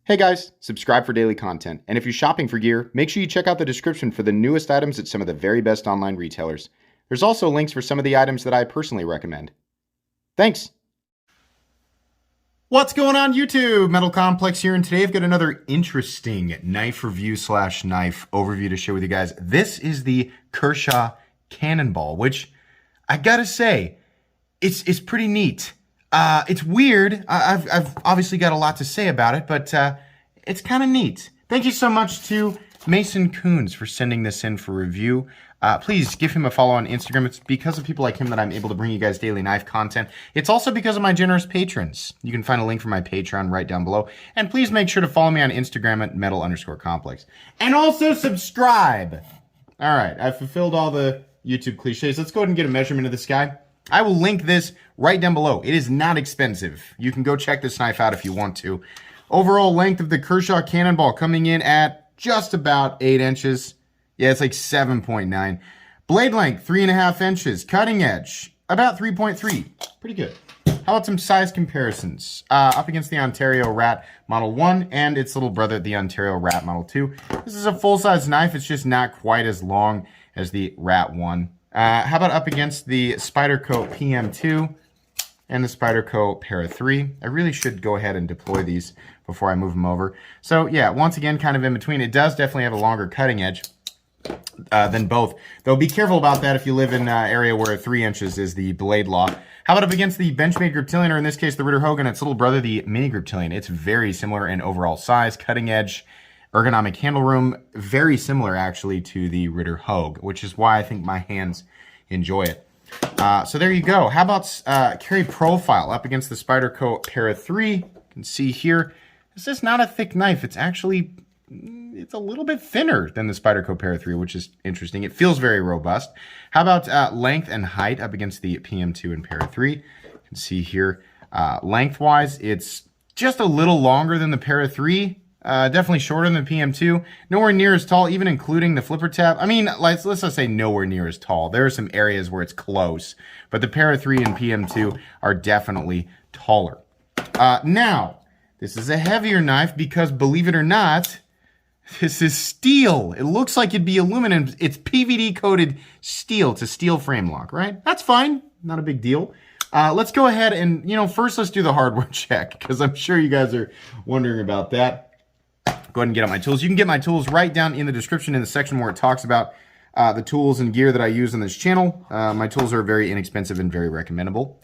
Hey guys, subscribe for daily content. And if you're shopping for gear, make sure you check out the description for the newest items at some of the very best online retailers. There's also links for some of the items that I personally recommend. Thanks! What's going on YouTube? Metal Complex here, and today I've got another interesting knife review / knife overview to share with you guys. This is the Kershaw Cannonball, which I gotta say, it's pretty neat. It's weird. I've obviously got a lot to say about it, but it's kind of neat. Thank you so much to Mason Coons for sending this in for review. Please give him a follow on Instagram. It's because of people like him that I'm able to bring you guys daily knife content. It's also because of my generous patrons. You can find a link for my Patreon right down below. And please make sure to follow me on Instagram at metal_complex. And also subscribe. All right, I've fulfilled all the YouTube cliches. Let's go ahead and get a measurement of this guy. I will link this right down below. It is not expensive. You can go check this knife out if you want to. Overall length of the Kershaw Cannonball coming in at just about 8 inches. Yeah, it's like 7.9. Blade length, 3.5 inches. Cutting edge, about 3.3. Pretty good. How about some size comparisons? Up against the Ontario Rat Model 1 and its little brother, the Ontario Rat Model 2. This is a full-size knife. It's just not quite as long as the Rat 1. How about up against the Spyderco PM2 and the Spyderco Para 3? I really should go ahead and deploy these before I move them over. So yeah, once again, kind of in between. It does definitely have a longer cutting edge than both. Though be careful about that if you live in an area where 3 inches is the blade law. How about up against the Benchmade Griptilian, or in this case the Ritter Hogue and its little brother, the Mini Griptilian? It's very similar in overall size, cutting edge, ergonomic handle room, very similar actually to the Ritter Hogue, which is why I think my hands enjoy it. So there you go. How about carry profile up against the Spyderco Para 3? You can see here, this is not a thick knife. It's actually, it's a little bit thinner than the Spyderco Para 3, which is interesting. It feels very robust. How about length and height up against the PM2 and Para 3? You can see here, lengthwise, it's just a little longer than the Para 3. Definitely shorter than the PM2. Nowhere near as tall, even including the flipper tab. I mean, let's just say nowhere near as tall. There are some areas where it's close, but the Para 3 and PM2 are definitely taller. Now, this is a heavier knife because, believe it or not, this is steel. It looks like it'd be aluminum. It's PVD coated steel. It's a steel frame lock, right? That's fine. Not a big deal. Let's go ahead and, first let's do the hardware check because I'm sure you guys are wondering about that. Go ahead and get out my tools. You can get my tools right down in the description in the section where it talks about the tools and gear that I use on this channel. My tools are very inexpensive and very recommendable.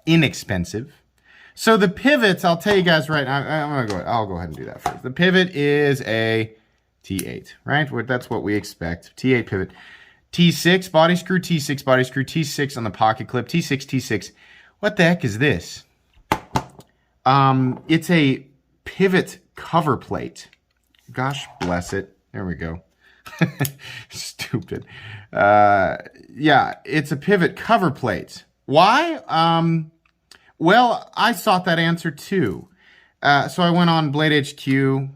Inexpensive. So the pivots, I'll tell you guys right now. I'll go ahead and do that first. The pivot is a T8, right? That's what we expect. T8 pivot. T6 body screw, T6 body screw, T6 on the pocket clip, T6, T6. What the heck is this? It's a pivot cover plate. Gosh bless it. There we go. Stupid. Yeah, it's a pivot cover plate. Why? Well, I sought that answer too. So I went on Blade HQ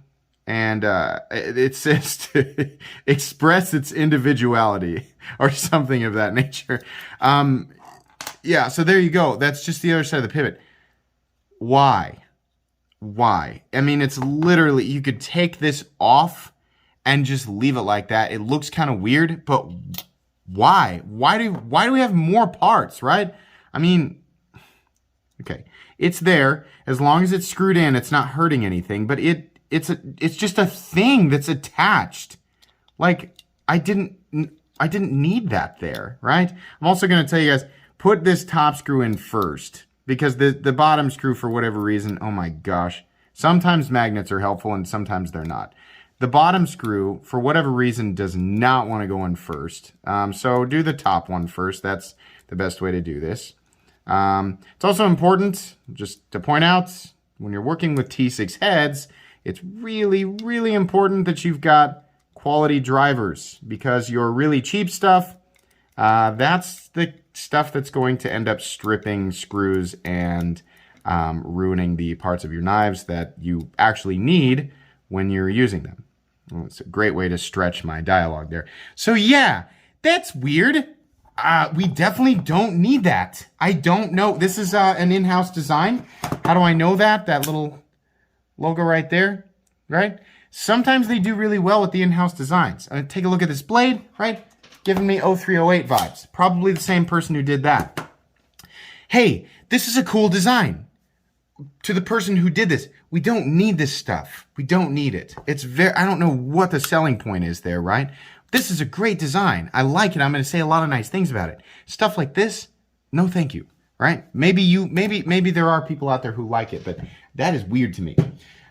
and it says to express its individuality or something of that nature. Yeah, so there you go. That's just the other side of the pivot. Why? Why? I mean, it's literally, you could take this off and just leave it like that. It looks kind of weird, but why? Why do we have more parts, right? I mean, okay, it's there. As long as it's screwed in, it's not hurting anything, but it's just a thing that's attached. Like, I didn't need that there, right? I'm also going to tell you guys, put this top screw in first. Because the bottom screw, for whatever reason, oh my gosh, sometimes magnets are helpful and sometimes they're not. The bottom screw, for whatever reason, does not want to go in first. So do the top one first. That's the best way to do this. It's also important, just to point out, when you're working with T6 heads, it's really, really important that you've got quality drivers. Because your really cheap stuff, that's the stuff that's going to end up stripping screws and ruining the parts of your knives that you actually need when you're using them. Well, it's a great way to stretch my dialogue there. So yeah, that's weird. We definitely don't need that. I don't know. This is an in-house design. How do I know that? That little logo right there, right? Sometimes they do really well with the in-house designs. Take a look at this blade, right? Giving me 0308 vibes. Probably the same person who did that. Hey, this is a cool design. To the person who did this, we don't need this stuff. We don't need it. I don't know what the selling point is there, right? This is a great design. I like it. I'm going to say a lot of nice things about it. Stuff like this, no thank you, right? Maybe there are people out there who like it, but that is weird to me.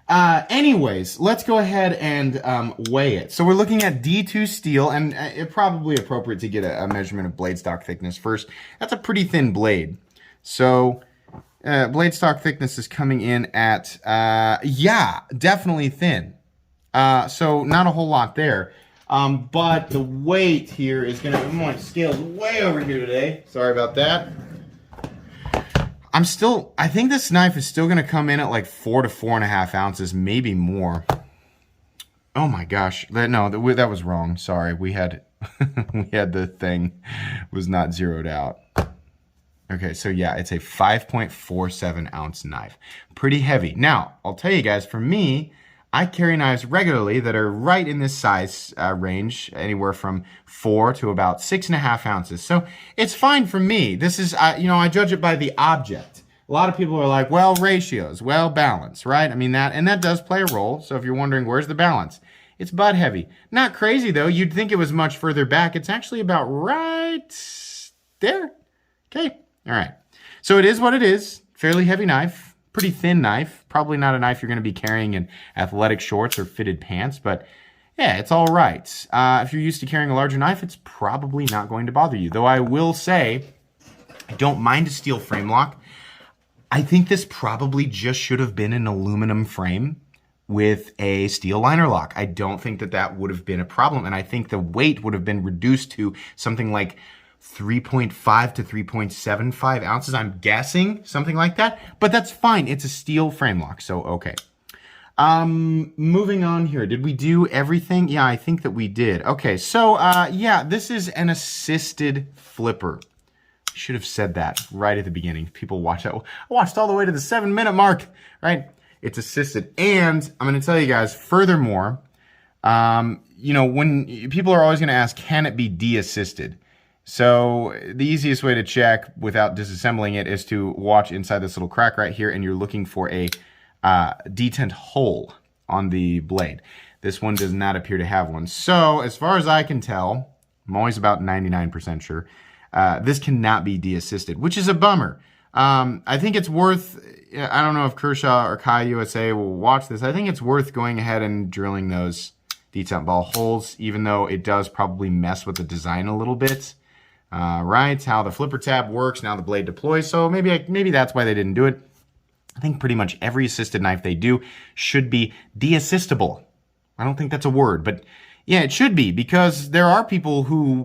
Anyways, let's go ahead and weigh it. So we're looking at D2 steel, and it's probably appropriate to get a measurement of blade stock thickness first. That's a pretty thin blade. So blade stock thickness is coming in at, yeah, definitely thin. So not a whole lot there. But the weight here is going to, my scale's way over here today. Sorry about that. I think this knife is still going to come in at like 4 to 4.5 ounces, maybe more. Oh my gosh. That was wrong. Sorry. We had the thing was not zeroed out. Okay, so yeah, it's a 5.47 ounce knife. Pretty heavy. Now, I'll tell you guys, for me, I carry knives regularly that are right in this size range, anywhere from 4 to about 6.5 ounces. So it's fine for me. This is, I judge it by the object. A lot of people are like, well, ratios, well, balance, right? I mean, that does play a role. So if you're wondering, where's the balance? It's butt heavy. Not crazy, though. You'd think it was much further back. It's actually about right there. Okay. All right. So it is what it is. Fairly heavy knife. Pretty thin knife. Probably not a knife you're going to be carrying in athletic shorts or fitted pants, but yeah, it's all right. If you're used to carrying a larger knife, it's probably not going to bother you. Though I will say, I don't mind a steel frame lock. I think this probably just should have been an aluminum frame with a steel liner lock. I don't think that would have been a problem, and I think the weight would have been reduced to something like 3.5 to 3.75 ounces, I'm guessing, something like that. But that's fine. It's a steel frame lock, so okay. Moving on here. Did we do everything? Yeah, I think that we did. Okay, so yeah, this is an assisted flipper. Should have said that right at the beginning. People watch that. I watched all the way to the 7-minute mark, right? It's assisted. And I'm going to tell you guys, furthermore, when people are always going to ask, can it be de-assisted? So the easiest way to check without disassembling it is to watch inside this little crack right here, and you're looking for a detent hole on the blade. This one does not appear to have one. So as far as I can tell, I'm always about 99% sure, this cannot be de-assisted, which is a bummer. I think it's worth, I don't know if Kershaw or Kai USA will watch this, I think it's worth going ahead and drilling those detent ball holes, even though it does probably mess with the design a little bit. Right, how the flipper tab works, now the blade deploys, so maybe that's why they didn't do it. I think pretty much every assisted knife they do should be de-assistable. I don't think that's a word, but yeah, it should be, because there are people who,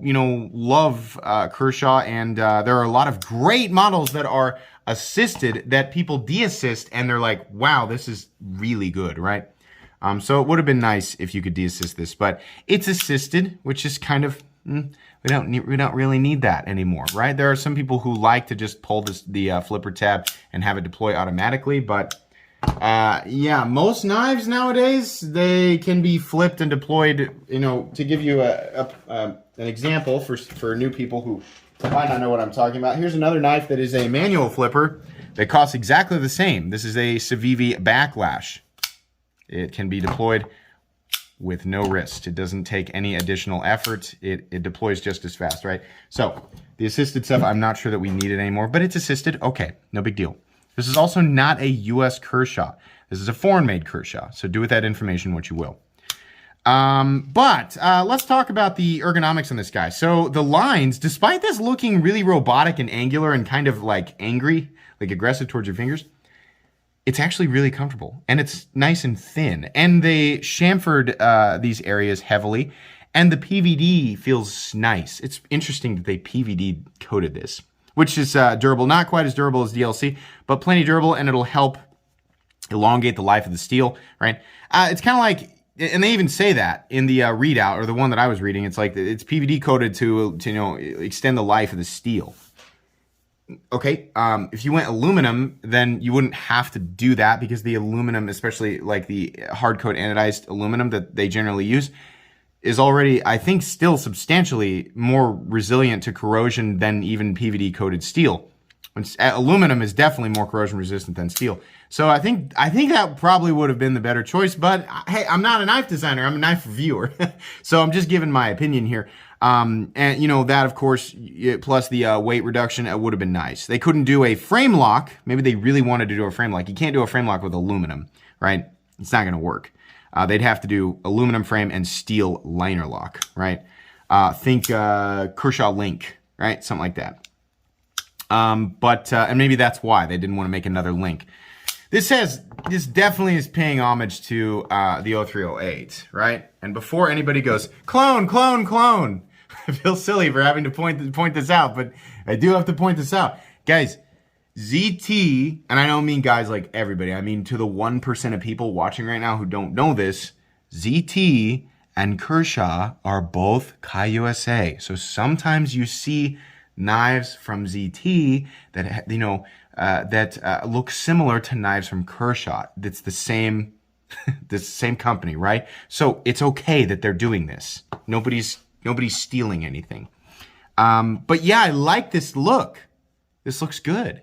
love Kershaw, and there are a lot of great models that are assisted that people de-assist, and they're like, wow, this is really good, right? So it would have been nice if you could de-assist this, but it's assisted, which is kind of... We don't really need that anymore, right? There are some people who like to just pull the flipper tab and have it deploy automatically, but yeah, most knives nowadays, they can be flipped and deployed. To give you an example for new people who might not know what I'm talking about, here's another knife that is a manual flipper that costs exactly the same. This is a Civivi Backlash. It can be deployed with no wrist. It doesn't take any additional effort. It deploys just as fast, right? So the assisted stuff, I'm not sure that we need it anymore, but it's assisted. Okay, no big deal. This is also not a U.S. Kershaw. This is a foreign-made Kershaw, so do with that information what you will. But let's talk about the ergonomics on this guy. So the lines, despite this looking really robotic and angular and kind of like angry, like aggressive towards your fingers, it's actually really comfortable, and it's nice and thin. And they chamfered these areas heavily, and the PVD feels nice. It's interesting that they PVD coated this, which is durable. Not quite as durable as DLC, but plenty durable, and it'll help elongate the life of the steel, right? It's kind of like, and they even say that in the readout, or the one that I was reading, it's like it's PVD coated to extend the life of the steel. Okay, if you went aluminum, then you wouldn't have to do that because the aluminum, especially like the hard coat anodized aluminum that they generally use, is already, I think, still substantially more resilient to corrosion than even PVD coated steel. Aluminum is definitely more corrosion resistant than steel. So I think that probably would have been the better choice. But hey, I'm not a knife designer. I'm a knife reviewer. So I'm just giving my opinion here. And that, of course, plus the weight reduction, it would have been nice. They couldn't do a frame lock. Maybe they really wanted to do a frame lock. You can't do a frame lock with aluminum, right? It's not going to work. They'd have to do aluminum frame and steel liner lock, right? Think Kershaw Link, right? Something like that. And maybe that's why they didn't want to make another Link. This definitely is paying homage to the 0308, right? And before anybody goes, clone, clone, clone, I feel silly for having to point this out, but I do have to point this out. Guys, ZT, and I don't mean guys like everybody, I mean to the 1% of people watching right now who don't know this, ZT and Kershaw are both Kai USA. So sometimes you see knives from ZT that look similar to knives from Kershaw. That's the same company, right? So it's okay that they're doing this. Nobody's stealing anything. But yeah, I like this look. This looks good.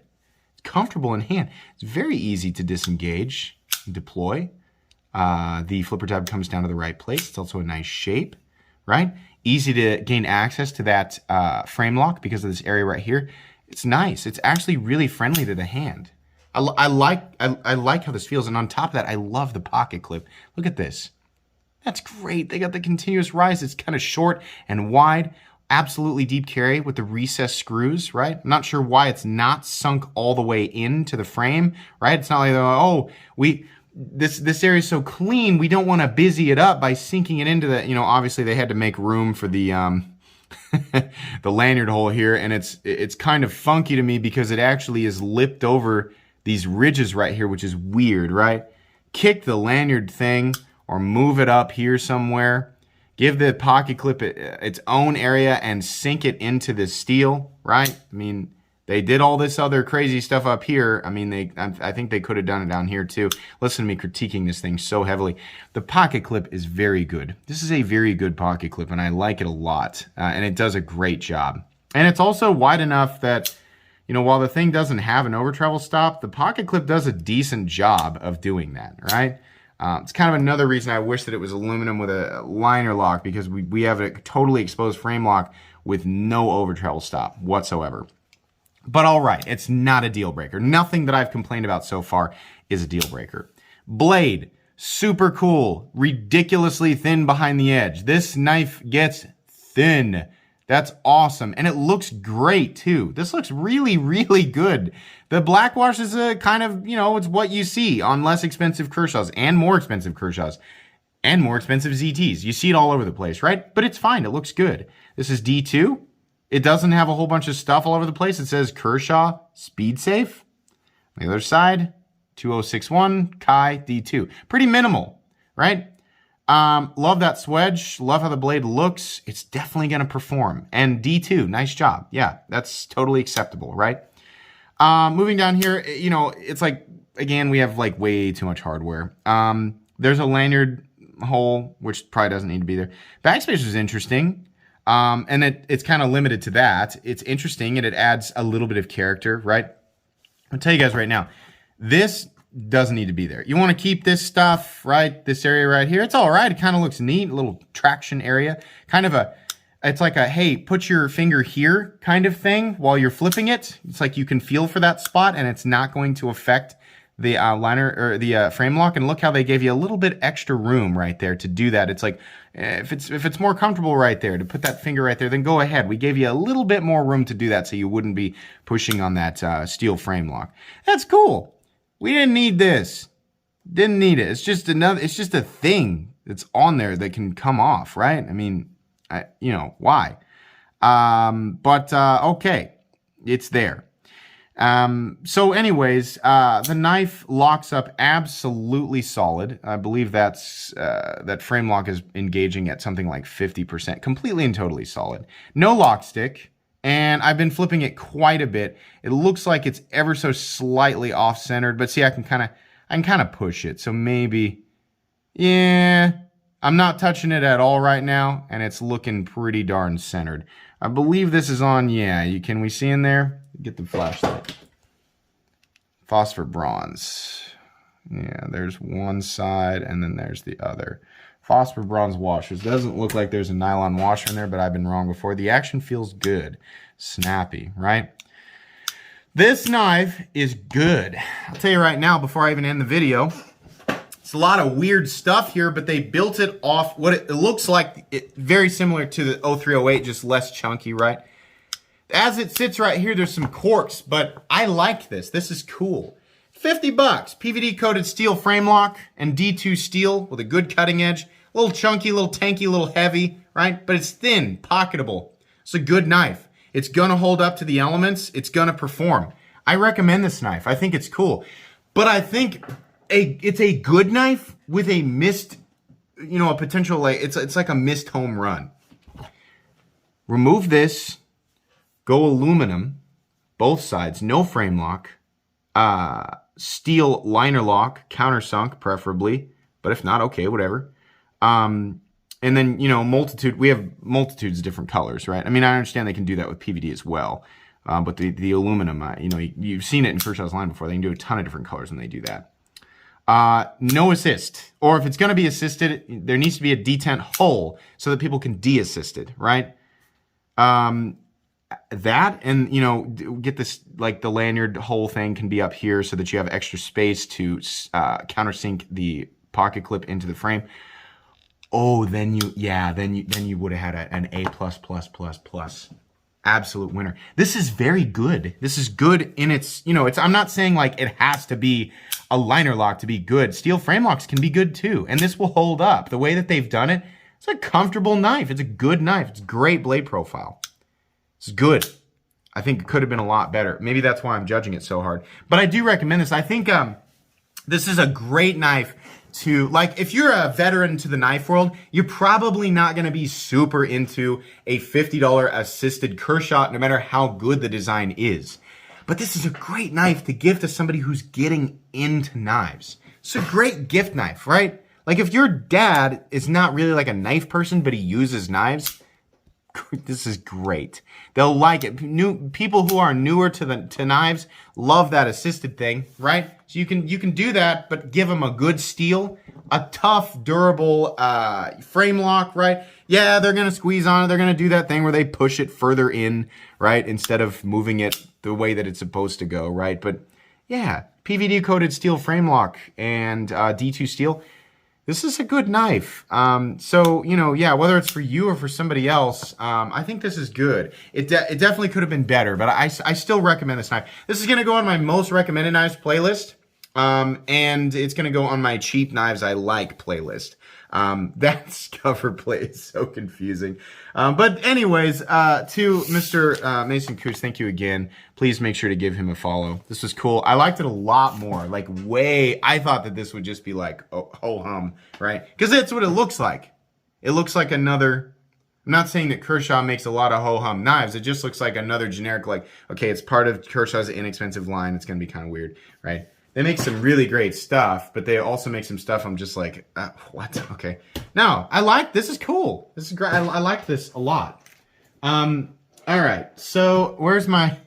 It's comfortable in hand. It's very easy to disengage and deploy. The flipper tab comes down to the right place. It's also a nice shape, right? Easy to gain access to that frame lock because of this area right here. It's nice. It's actually really friendly to the hand. I like how this feels. And on top of that, I love the pocket clip. Look at this. That's great. They got the continuous rise. It's kind of short and wide. Absolutely deep carry with the recessed screws, right? I'm not sure why it's not sunk all the way into the frame, right? It's not like, this area is so clean, we don't want to busy it up by sinking it into the, obviously they had to make room for the the lanyard hole here, and it's kind of funky to me because it actually is lipped over these ridges right here, which is weird, right? Kick the lanyard thing or move it up here somewhere. Give the pocket clip its own area and sink it into the steel, right? I mean, they did all this other crazy stuff up here. I mean, I think they could have done it down here too. Listen to me critiquing this thing so heavily. The pocket clip is very good. This is a very good pocket clip, and I like it a lot. And it does a great job. And it's also wide enough that, while the thing doesn't have an over travel stop, the pocket clip does a decent job of doing that, right? It's kind of another reason I wish that it was aluminum with a liner lock, because we have a totally exposed frame lock with no over travel stop whatsoever. But all right, it's not a deal breaker. Nothing that I've complained about so far is a deal breaker. Blade, super cool, ridiculously thin behind the edge. This knife gets thin. That's awesome. And it looks great too. This looks really, really good. The black wash is a kind of, it's what you see on less expensive Kershaws and more expensive Kershaws and more expensive ZTs. You see it all over the place, right? But it's fine. It looks good. This is D2. It doesn't have a whole bunch of stuff all over the place. It says Kershaw Speed Safe. On the other side, 2061 Kai D2. Pretty minimal, right? Love that swedge. Love how the blade looks. It's definitely going to perform. And D2, nice job. Yeah, that's totally acceptable, right? Moving down here, it's like, again, we have like way too much hardware. There's a lanyard hole, which probably doesn't need to be there. Backspacer is interesting. And it's kind of limited to that. It's interesting and it adds a little bit of character, right? I'll tell you guys right now, this doesn't need to be there. You want to keep this stuff, right? This area right here. It's all right. It kind of looks neat. A little traction area. It's like a, hey, put your finger here kind of thing while you're flipping it. It's like you can feel for that spot and it's not going to affect the liner or the frame lock. And look how they gave you a little bit extra room right there to do that. It's like, if it's more comfortable right there to put that finger right there, then go ahead. We gave you a little bit more room to do that so you wouldn't be pushing on that steel frame lock. That's cool. We didn't need this. Didn't need it. It's just a thing that's on there that can come off, right? I mean, why? Okay, it's there. So anyways, the knife locks up absolutely solid. I believe that frame lock is engaging at something like 50%, completely and totally solid. No lock stick, and I've been flipping it quite a bit. It looks like it's ever so slightly off-centered, but see, I can kind of push it. So maybe, yeah, I'm not touching it at all right now, and it's looking pretty darn centered. I believe this is on, yeah, can we see in there? Get the flashlight. Phosphor bronze. Yeah, there's one side, and then there's the other. Phosphor bronze washers. Doesn't look like there's a nylon washer in there, but I've been wrong before. The action feels good. Snappy, right? This knife is good. I'll tell you right now, before I even end the video, it's a lot of weird stuff here, but they built it off what it looks like, very similar to the 0308, just less chunky, right? As it sits right here, there's some corks, but I like this. This is cool. $50, PVD coated steel frame lock and D2 steel with a good cutting edge. A little chunky, a little tanky, a little heavy, right? But it's thin, pocketable. It's a good knife. It's gonna hold up to the elements. It's gonna perform. I recommend this knife. I think it's cool. But I think it's a good knife with a missed, a potential, like, it's like a missed home run. Remove this, go aluminum, both sides, no frame lock, steel liner lock, countersunk preferably, but if not, okay, whatever. And then, we have multitudes of different colors, right? I mean, I understand they can do that with PVD as well, but the aluminum, you've seen it in Kershaw's line before. They can do a ton of different colors when they do that. No assist, or if it's going to be assisted, there needs to be a detent hole so that people can de-assist it, right? That, and get this, like the lanyard hole thing can be up here so that you have extra space to countersink the pocket clip into the frame. Oh, then you would have had an A++++. Absolute winner. This is very good. This is good in its, I'm not saying like it has to be a liner lock to be good. Steel frame locks can be good too, and this will hold up. The way that they've done it, it's a comfortable knife. It's a good knife. It's great blade profile. It's good. I think it could have been a lot better. Maybe that's why I'm judging it so hard. But I do recommend this. I think this is a great knife to, like, if you're a veteran to the knife world, you're probably not going to be super into a $50 assisted Kershaw, no matter how good the design is. But this is a great knife to give to somebody who's getting into knives. It's a great gift knife, right? Like, if your dad is not really like a knife person, but he uses knives, this is great. They'll like it. People who are newer to knives love that assisted thing, right? So you can do that, but give them a good steel, a tough, durable frame lock, right? Yeah, they're gonna squeeze on it. They're gonna do that thing where they push it further in, right, instead of moving it the way that it's supposed to go, right? But yeah, PVD coated steel frame lock and D2 steel. This is a good knife. So, yeah, whether it's for you or for somebody else, I think this is good. It definitely could have been better, but I still recommend this knife. This is going to go on my most recommended knives playlist, and it's going to go on my cheap knives I like playlist. That cover plate is so confusing. But anyways, to Mr. Mason Coos, thank you again. Please make sure to give him a follow. This was cool. I liked it a lot more. Like, I thought that this would just be like, ho-hum, right? Because that's what it looks like. It looks like another, I'm not saying that Kershaw makes a lot of ho-hum knives. It just looks like another generic, like, okay, it's part of Kershaw's inexpensive line. It's going to be kind of weird, right? They make some really great stuff, but they also make some stuff I'm just like, what? Okay. No, this is cool. This is great. I like this a lot. All right. So where's my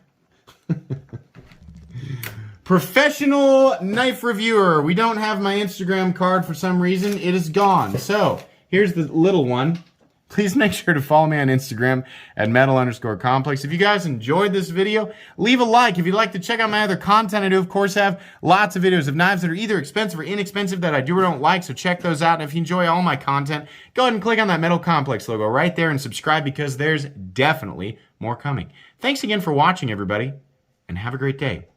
professional knife reviewer? We don't have my Instagram card for some reason. It is gone. So here's the little one. Please make sure to follow me on Instagram at metal_complex. If you guys enjoyed this video, leave a like. If you'd like to check out my other content, I do, of course, have lots of videos of knives that are either expensive or inexpensive that I do or don't like, so check those out. And if you enjoy all my content, go ahead and click on that Metal Complex logo right there and subscribe, because there's definitely more coming. Thanks again for watching, everybody, and have a great day.